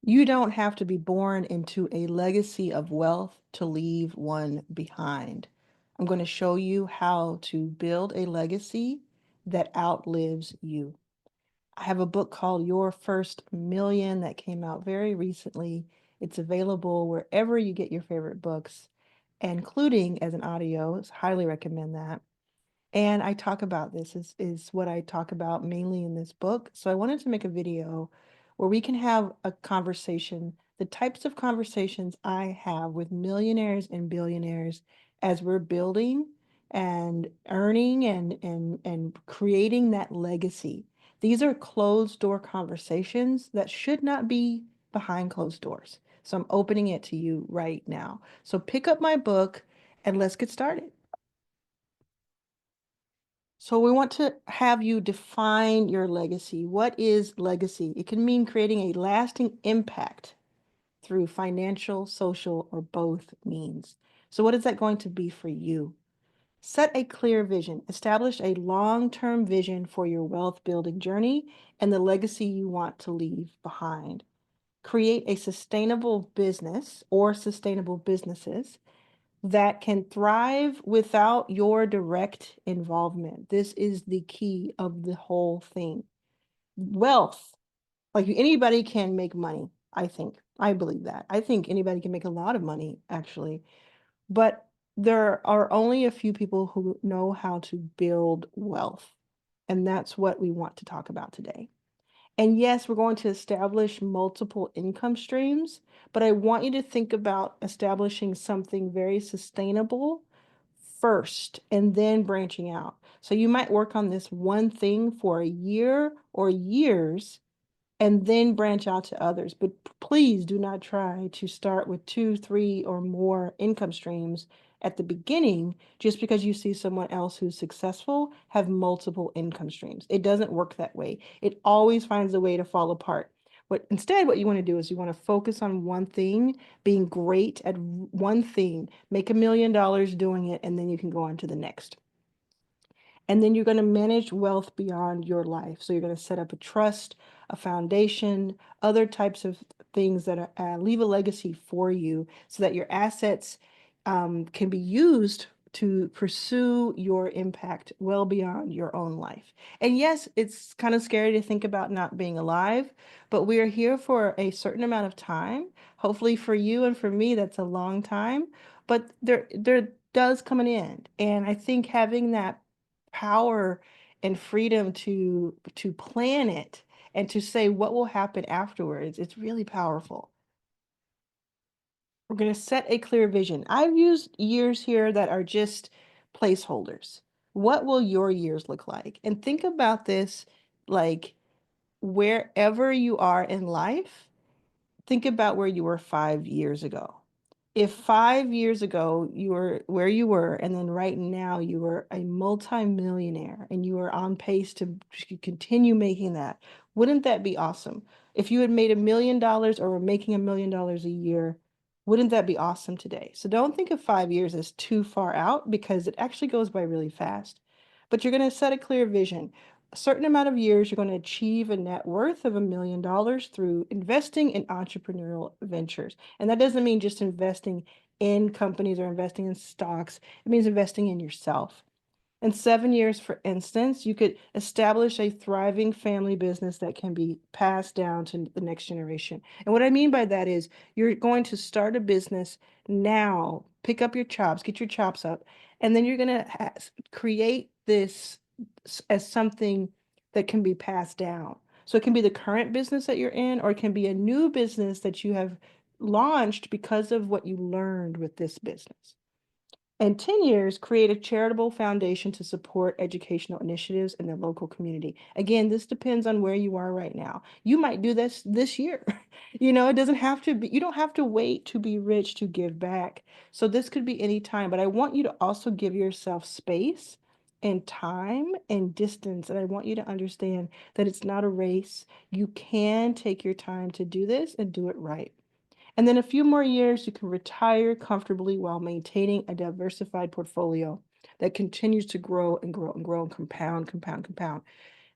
You don't have to be born into a legacy of wealth to leave one behind. I'm going to show you how to build a legacy that outlives you. I have a book called Your First Million that came out very recently. It's available wherever you get your favorite books, including as an audio. So highly recommend that. And I talk about this is what I talk about mainly in this book. So I wanted to make a video where we can have a conversation, the types of conversations I have with millionaires and billionaires as we're building and earning and creating that legacy. These are closed door conversations that should not be behind closed doors. So I'm opening it to you right now. So pick up my book and let's get started. So we want to have you define your legacy. What is legacy? It can mean creating a lasting impact through financial, social, or both means. So what is that going to be for you? Set a clear vision. Establish a long-term vision for your wealth building journey and the legacy you want to leave behind. Create a sustainable business or sustainable businesses that can thrive without your direct involvement. This is the key of the whole thing. Wealth, like anybody can make money, I think. I believe that. I think anybody can make a lot of money, actually. But there are only a few people who know how to build wealth. And that's what we want to talk about today. And yes, we're going to establish multiple income streams, but I want you to think about establishing something very sustainable first and then branching out. So you might work on this one thing for a year or years and then branch out to others. But please do not try to start with two, three, or more income streams at the beginning just because you see someone else who's successful have multiple income streams. It doesn't work that way. It always finds a way to fall apart. What you want to do is you want to focus on one thing, being great at one thing, make $1 million doing it, and then you can go on to the next. And then you're going to manage wealth beyond your life. So you're going to set up a trust, a foundation, other types of things that leave a legacy for you so that your assets can be used to pursue your impact well beyond your own life. And yes, it's kind of scary to think about not being alive, but we are here for a certain amount of time. Hopefully for you and for me, that's a long time, but there does come an end. And I think having that power and freedom to plan it and to say what will happen afterwards, it's really powerful. We're going to set a clear vision. I've used years here that are just placeholders. What will your years look like? And think about this like wherever you are in life, think about where you were 5 years ago. If 5 years ago you were where you were, and then right now you were a multimillionaire and you are on pace to continue making that, wouldn't that be awesome? If you had made $1 million or were making $1 million a year, wouldn't that be awesome today? So don't think of 5 years as too far out because it actually goes by really fast. But you're going to set a clear vision. A certain amount of years, you're going to achieve a net worth of $1 million through investing in entrepreneurial ventures. And that doesn't mean just investing in companies or investing in stocks. It means investing in yourself. In 7 years, for instance, you could establish a thriving family business that can be passed down to the next generation. And what I mean by that is you're going to start a business now, pick up your chops, get your chops up, and then you're going to create this as something that can be passed down. So it can be the current business that you're in, or it can be a new business that you have launched because of what you learned with this business. In 10 years, create a charitable foundation to support educational initiatives in the local community. Again, this depends on where you are right now. You might do this year. It doesn't have to be, you don't have to wait to be rich to give back. So this could be any time, but I want you to also give yourself space and time and distance. And I want you to understand that it's not a race. You can take your time to do this and do it right. And then a few more years, you can retire comfortably while maintaining a diversified portfolio that continues to grow and grow and grow and compound, compound, compound.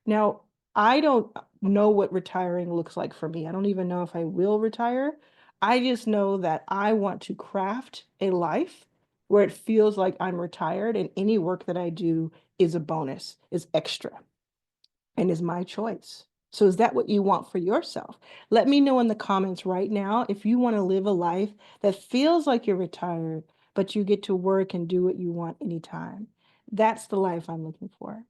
Now, I don't know what retiring looks like for me. I don't even know if I will retire. I just know that I want to craft a life where it feels like I'm retired and any work that I do is a bonus, is extra, and is my choice. So is that what you want for yourself? Let me know in the comments right now if you want to live a life that feels like you're retired, but you get to work and do what you want anytime. That's the life I'm looking for.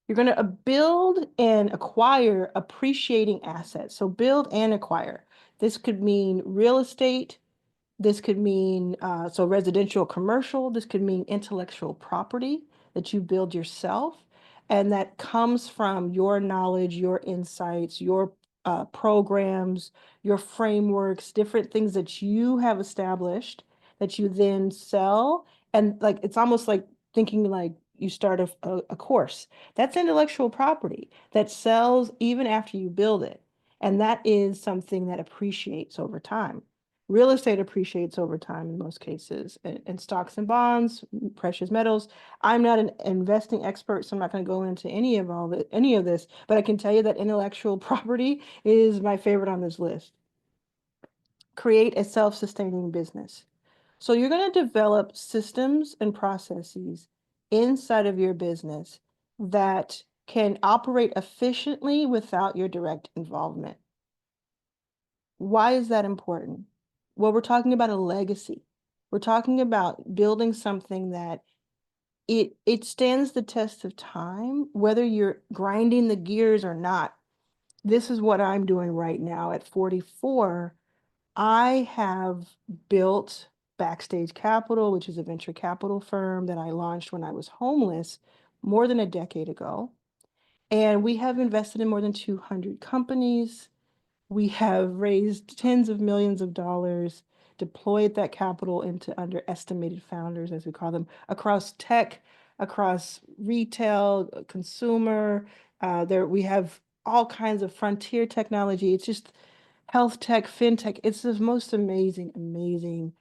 You're going to build and acquire appreciating assets. So build and acquire. This could mean real estate, this could mean so residential, commercial. This could mean intellectual property that you build yourself, and that comes from your knowledge, your insights, your programs, your frameworks, different things that you have established that you then sell. And like it's almost like thinking like you start a course. That's intellectual property that sells even after you build it. And that is something that appreciates over time. Real estate appreciates over time in most cases, and stocks and bonds, precious metals. I'm not an investing expert, so I'm not going to go into any of this, but I can tell you that intellectual property is my favorite on this list. Create a self-sustaining business. So you're going to develop systems and processes inside of your business that can operate efficiently without your direct involvement. Why is that important? Well, we're talking about a legacy. We're talking about building something that it stands the test of time, whether you're grinding the gears or not. This is what I'm doing right now at 44. I have built Backstage Capital, which is a venture capital firm that I launched when I was homeless more than a decade ago. And we have invested in more than 200 companies. We have raised tens of millions of dollars, deployed that capital into underestimated founders, as we call them, across tech, across retail, consumer. There we have all kinds of frontier technology. It's just health tech, fintech. It's the most amazing, amazing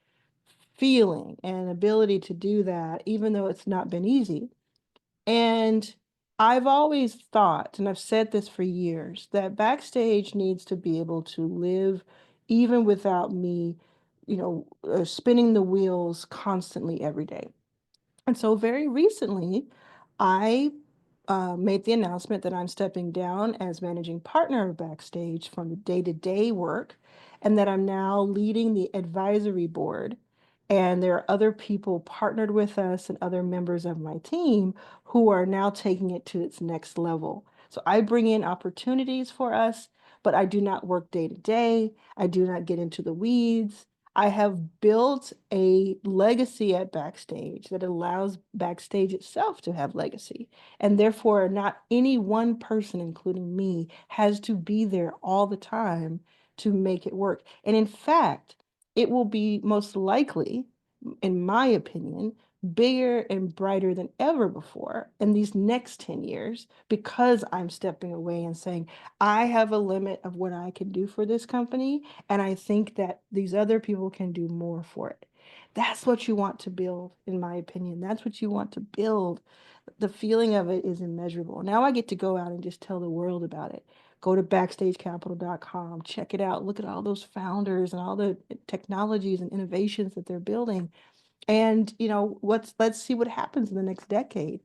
feeling and ability to do that, even though it's not been easy. And I've always thought, and I've said this for years, that Backstage needs to be able to live even without me, spinning the wheels constantly every day. And so very recently, I made the announcement that I'm stepping down as managing partner of Backstage from the day-to-day work, and that I'm now leading the advisory board. And there are other people partnered with us and other members of my team who are now taking it to its next level. So I bring in opportunities for us, but I do not work day to day. I do not get into the weeds. I have built a legacy at Backstage that allows Backstage itself to have legacy. And therefore, not any one person, including me, has to be there all the time to make it work. And in fact, it will be most likely, in my opinion, bigger and brighter than ever before in these next 10 years because I'm stepping away and saying, I have a limit of what I can do for this company. And I think that these other people can do more for it. That's what you want to build, in my opinion. That's what you want to build. The feeling of it is immeasurable. Now I get to go out and just tell the world about it. Go to backstagecapital.com, check it out, look at all those founders and all the technologies and innovations that they're building. And let's see what happens in the next decade.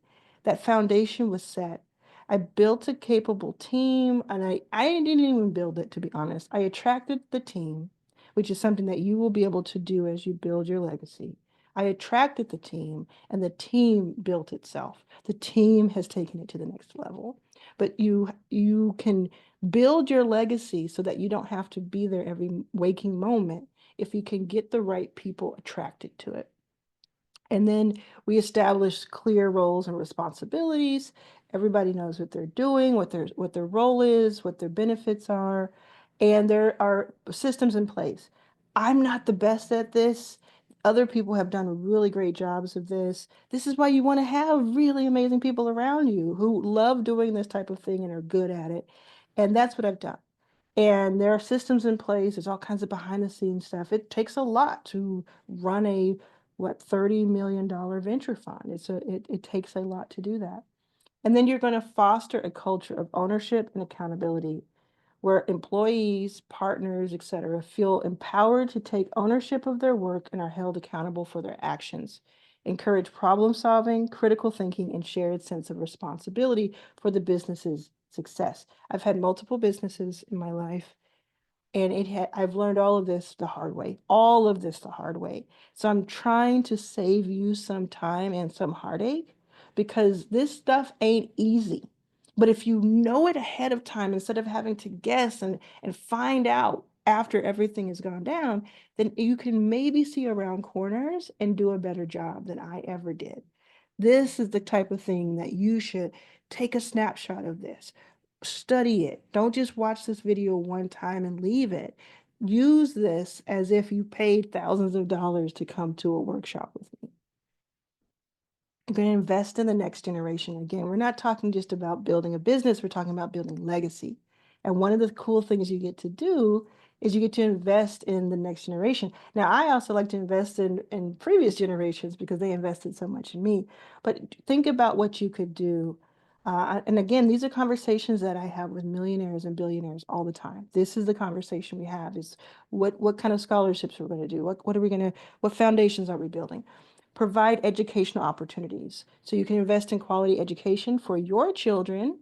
That foundation was set. I built a capable team, and I didn't even build it, to be honest. I attracted the team, which is something that you will be able to do as you build your legacy. I attracted the team, and the team built itself. The team has taken it to the next level. But you can build your legacy so that you don't have to be there every waking moment if you can get the right people attracted to it. And then we establish clear roles and responsibilities. Everybody knows what they're doing, what their role is, what their benefits are, and there are systems in place. I'm not the best at this. Other people have done really great jobs of this. This is why you want to have really amazing people around you who love doing this type of thing and are good at it. And that's what I've done. And there are systems in place. There's all kinds of behind the scenes stuff. It takes a lot to run a $30 million venture fund. It takes a lot to do that. And then you're going to foster a culture of ownership and accountability where employees, partners, etc., feel empowered to take ownership of their work and are held accountable for their actions. Encourage problem solving, critical thinking, and shared sense of responsibility for the business's success. I've had multiple businesses in my life, and I've learned all of this the hard way, all of this the hard way. So I'm trying to save you some time and some heartache because this stuff ain't easy. But if you know it ahead of time, instead of having to guess and find out after everything has gone down, then you can maybe see around corners and do a better job than I ever did. This is the type of thing that you should take a snapshot of this, study it. Don't just watch this video one time and leave it. Use this as if you paid thousands of dollars to come to a workshop with me. I'm going to invest in the next generation. Again, we're not talking just about building a business, we're talking about building legacy. And one of the cool things you get to do is you get to invest in the next generation. Now, I also like to invest in previous generations because they invested so much in me. But think about what you could do. And again, these are conversations that I have with millionaires and billionaires all the time. This is the conversation we have is what kind of scholarships we're going to do? What are we going to, what foundations are we building? Provide educational opportunities. So you can invest in quality education for your children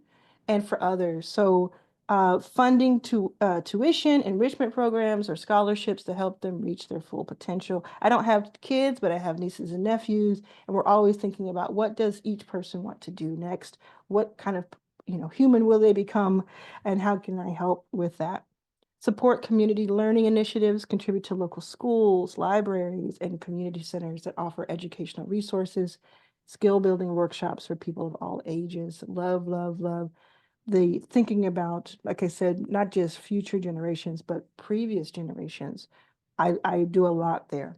and for others. So funding to tuition, enrichment programs, or scholarships to help them reach their full potential. I don't have kids, but I have nieces and nephews, and we're always thinking about what does each person want to do next? What kind of human will they become, and how can I help with that? Support community learning initiatives, contribute to local schools, libraries, and community centers that offer educational resources, skill building workshops for people of all ages. Love, love, love the thinking about, like I said, not just future generations, but previous generations. I do a lot there.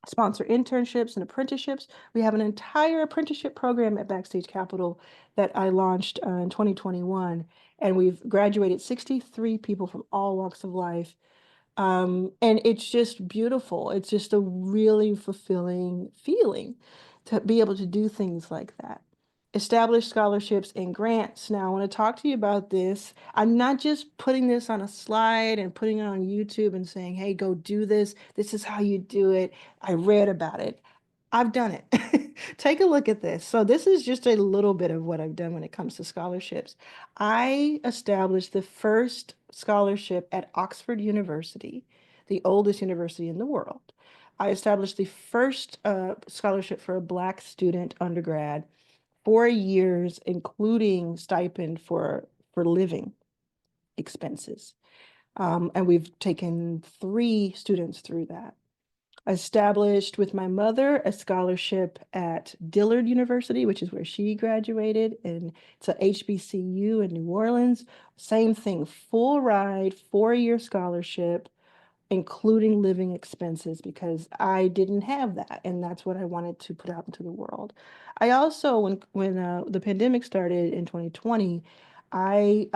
Sponsor internships and apprenticeships. We have an entire apprenticeship program at Backstage Capital that I launched in 2021, and we've graduated 63 people from all walks of life. And it's just beautiful. It's just a really fulfilling feeling to be able to do things like that. Establish scholarships and grants. Now, I want to talk to you about this. I'm not just putting this on a slide and putting it on YouTube and saying, hey, go do this. This is how you do it. I read about it. I've done it. Take a look at this. So this is just a little bit of what I've done when it comes to scholarships. I established the first scholarship at Oxford University, the oldest university in the world. I established the first scholarship for a Black student undergrad, 4 years, including stipend for living expenses. And we've taken 3 students through that. Established with my mother a scholarship at Dillard University, which is where she graduated, and it's a HBCU in New Orleans. Same thing, full ride, 4-year scholarship, including living expenses, because I didn't have that, and that's what I wanted to put out into the world. I also, when the pandemic started in 2020, I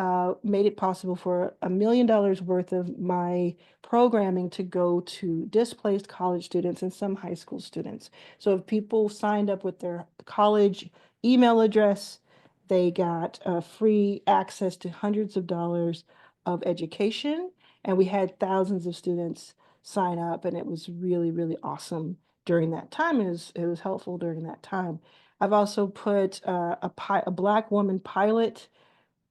made it possible for $1 million worth of my programming to go to displaced college students and some high school students. So if people signed up with their college email address, they got free access to hundreds of dollars of education, and we had thousands of students sign up, and it was really, really awesome during that time. It was helpful during that time. I've also put a Black woman pilot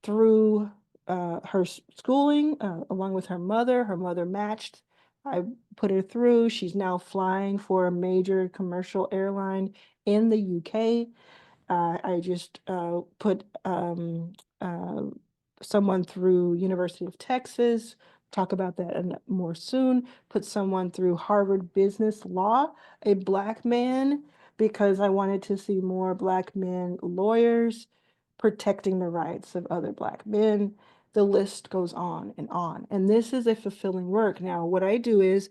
through her schooling along with her mother. Her mother matched. I put her through. She's now flying for a major commercial airline in the UK. I just put someone through University of Texas. Talk about that more soon. Put someone through Harvard Business Law, a Black man, because I wanted to see more Black men lawyers protecting the rights of other Black men. The list goes on and on. And this is a fulfilling work. Now, what I do is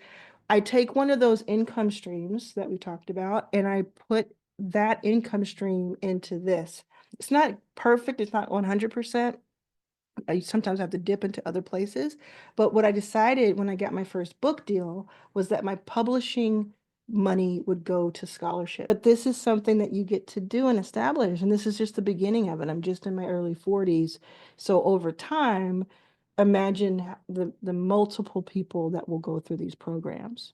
I take one of those income streams that we talked about and I put that income stream into this. It's not perfect, it's not 100%. I sometimes have to dip into other places. But what I decided when I got my first book deal was that my publishing money would go to scholarship. But this is something that you get to do and establish. And this is just the beginning of it. I'm just in my early 40s. So over time, imagine the multiple people that will go through these programs.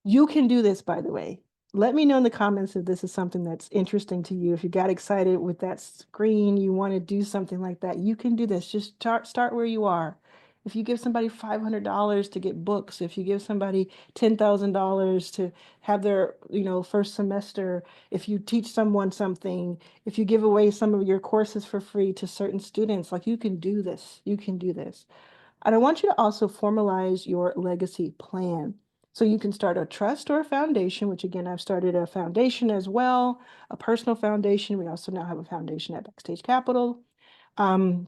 You can do this, by the way. Let me know in the comments if this is something that's interesting to you. If you got excited with that screen, you want to do something like that, you can do this. Just start where you are. If you give somebody $500 to get books, if you give somebody $10,000 to have their, first semester, if you teach someone something, if you give away some of your courses for free to certain students, like you can do this. You can do this. And I want you to also formalize your legacy plan. So you can start a trust or a foundation, which again, I've started a foundation as well, a personal foundation. We also now have a foundation at Backstage Capital. Um,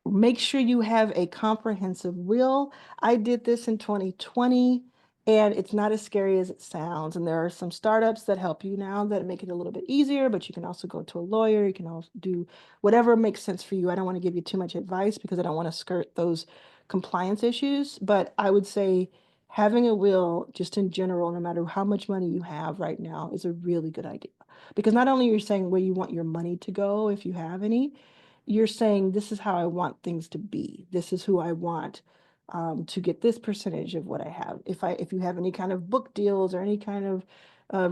Make sure you have a comprehensive will. I did this in 2020, and it's not as scary as it sounds. And there are some startups that help you now that make it a little bit easier, but you can also go to a lawyer. You can also do whatever makes sense for you. I don't want to give you too much advice because I don't want to skirt those compliance issues, but I would say having a will just in general, no matter how much money you have right now, is a really good idea. Because not only are you saying where you want your money to go, if you have any, you're saying this is how I want things to be. This is who I want to get this percentage of what I have. If you have any kind of book deals or any kind of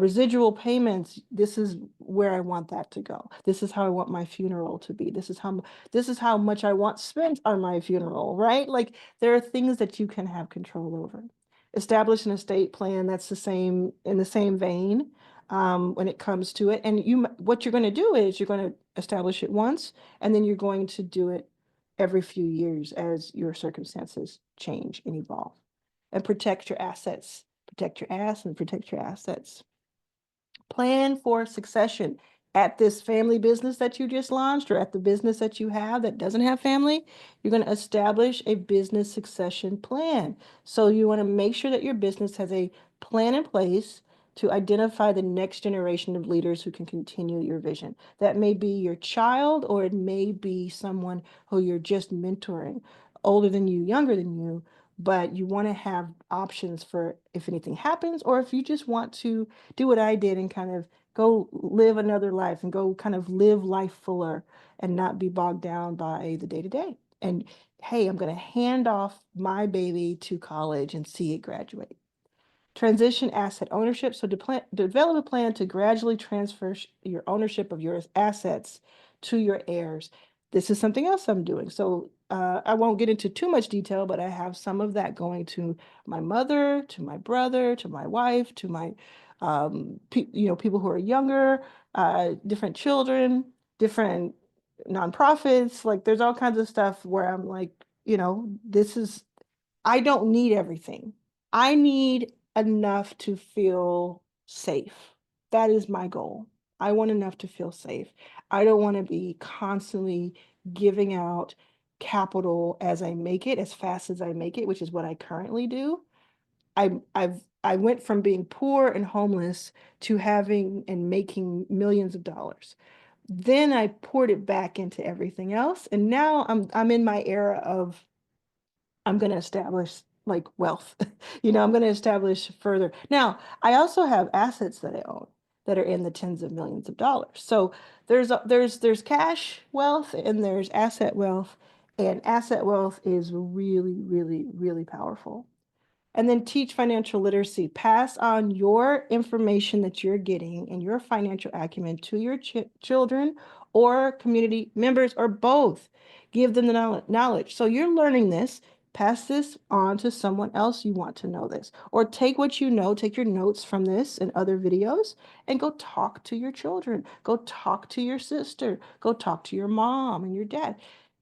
residual payments, this is where I want that to go. This is how I want my funeral to be. This is how much I want spent on my funeral, right? Like there are things that you can have control over. Establish an estate plan that's the same in the same vein when it comes to it. And what you're going to do is you're going to establish it once, and then you're going to do it every few years as your circumstances change and evolve. And protect your assets. Protect your ass and protect your assets. Plan for succession at this family business that you just launched or at the business that you have that doesn't have family. You're going to establish a business succession plan. So you want to make sure that your business has a plan in place to identify the next generation of leaders who can continue your vision. That may be your child, or it may be someone who you're just mentoring, older than you, younger than you, but you want to have options for if anything happens, or if you just want to do what I did and kind of go live another life and go kind of live life fuller and not be bogged down by the day to day. And hey, I'm going to hand off my baby to college and see it graduate. Transition asset ownership. So develop a plan to gradually transfer your ownership of your assets to your heirs. This is something else I'm doing. So I won't get into too much detail, but I have some of that going to my mother, to my brother, to my wife, to my people who are younger, different children, different nonprofits. Like there's all kinds of stuff where I'm like, this is I don't need everything. I need enough to feel safe. That is my goal. I want enough to feel safe. I don't want to be constantly giving out capital as I make it, as fast as I make it, which is what I currently do. I went from being poor and homeless to having and making millions of dollars. Then I poured it back into everything else, and now I'm in my era of I'm going to establish like wealth. I'm going to establish further. Now, I also have assets that I own that are in the tens of millions of dollars. So there's cash wealth and there's asset wealth, and asset wealth is really, really, really powerful. And then teach financial literacy. Pass on your information that you're getting and your financial acumen to your children or community members or both. Give them the knowledge. So you're learning this. Pass this on to someone else you want to know this. Or take what you know, take your notes from this and other videos, and go talk to your children. Go talk to your sister. Go talk to your mom and your dad.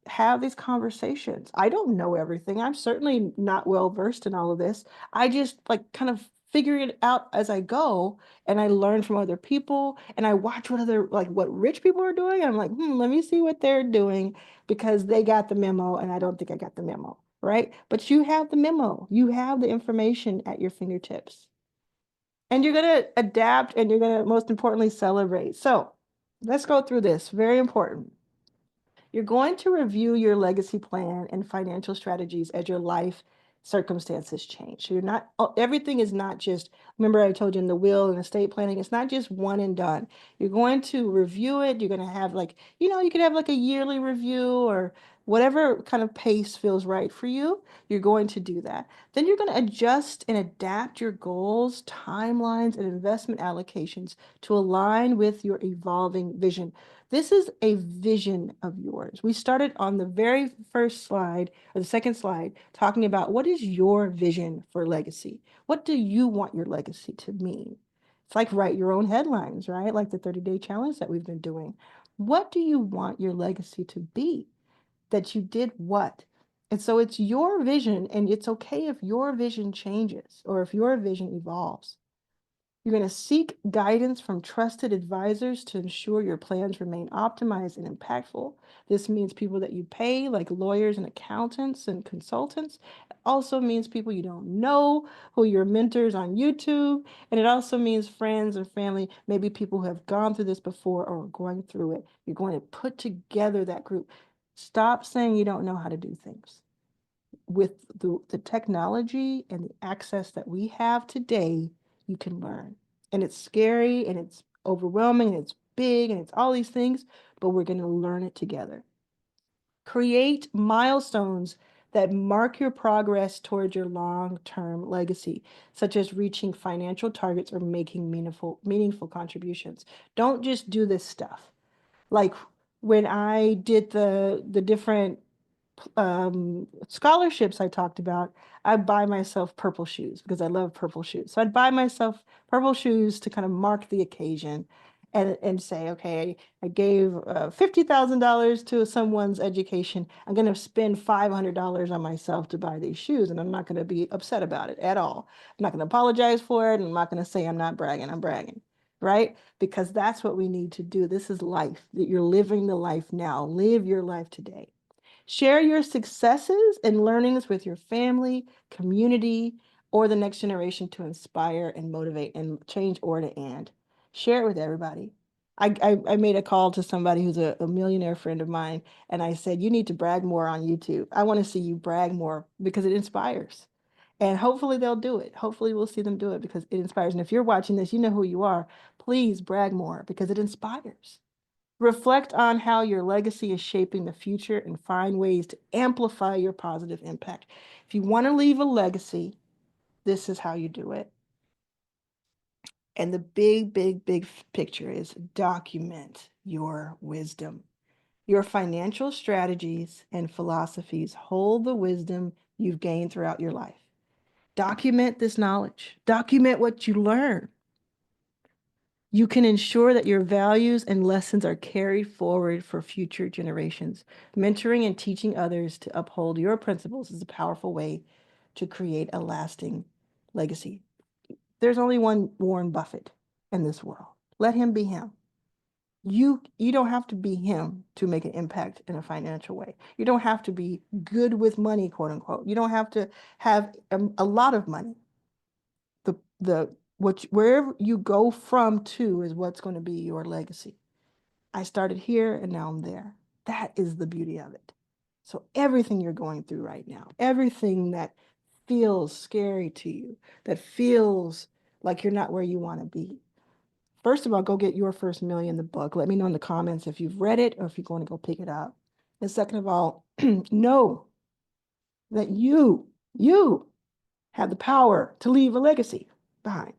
Have these conversations. I don't know everything. I'm certainly not well versed in all of this. I just like kind of figure it out as I go, and I learn from other people, and I watch what rich people are doing. I'm like, let me see what they're doing because they got the memo and I don't think I got the memo, right? But you have the memo. You have the information at your fingertips. And you're going to adapt, and you're going to most importantly celebrate. So, let's go through this. Very important. You're going to review your legacy plan and financial strategies as your life circumstances change. So you're not, everything is not just, remember I told you in the will and estate planning, it's not just one and done. You're going to review it. You're going to have like, you could have like a yearly review or whatever kind of pace feels right for you. You're going to do that. Then you're going to adjust and adapt your goals, timelines, and investment allocations to align with your evolving vision. This is a vision of yours. We started on the very first slide or the second slide talking about what is your vision for legacy? What do you want your legacy to mean? It's like write your own headlines, right? Like the 30-day challenge that we've been doing. What do you want your legacy to be? That you did what? And so it's your vision, and it's okay if your vision changes or if your vision evolves. You're going to seek guidance from trusted advisors to ensure your plans remain optimized and impactful. This means people that you pay, like lawyers and accountants and consultants. It also means people you don't know, who are your mentors on YouTube. And it also means friends and family, maybe people who have gone through this before or are going through it. You're going to put together that group. Stop saying you don't know how to do things. With the technology and the access that we have today, you can learn. And it's scary and it's overwhelming and it's big and it's all these things, but we're going to learn it together. Create milestones that mark your progress towards your long-term legacy, such as reaching financial targets or making meaningful contributions. Don't just do this stuff. Like when I did the different scholarships I talked about, I'd buy myself purple shoes because I love purple shoes. So I'd buy myself purple shoes to kind of mark the occasion and say, okay, I gave $50,000 to someone's education. I'm going to spend $500 on myself to buy these shoes, and I'm not going to be upset about it at all. I'm not going to apologize for it, and I'm not going to say I'm not bragging. I'm bragging, right? Because that's what we need to do. This is life. You're living the life now. Live your life today. Share your successes and learnings with your family, community, or the next generation to inspire and motivate and change or to end. Share it with everybody. I made a call to somebody who's a millionaire friend of mine, and I said, you need to brag more on YouTube. I want to see you brag more because it inspires. And hopefully they'll do it. Hopefully we'll see them do it because it inspires. And if you're watching this, you know who you are. Please brag more because it inspires. Reflect on how your legacy is shaping the future and find ways to amplify your positive impact. If you want to leave a legacy, this is how you do it. And the big picture is document your wisdom. Your financial strategies and philosophies hold the wisdom you've gained throughout your life. Document this knowledge. Document what you learn. You can ensure that your values and lessons are carried forward for future generations. Mentoring and teaching others to uphold your principles is a powerful way to create a lasting legacy. There's only one Warren Buffett in this world. Let him be him. You don't have to be him to make an impact in a financial way. You don't have to be good with money, quote unquote. You don't have to have a lot of money. Wherever you go from to is what's going to be your legacy. I started here and now I'm there. That is the beauty of it. So everything you're going through right now, everything that feels scary to you, that feels like you're not where you want to be. First of all, go get Your First Million, the book. Let me know in the comments if you've read it or if you're going to go pick it up. And second of all, know that you have the power to leave a legacy behind.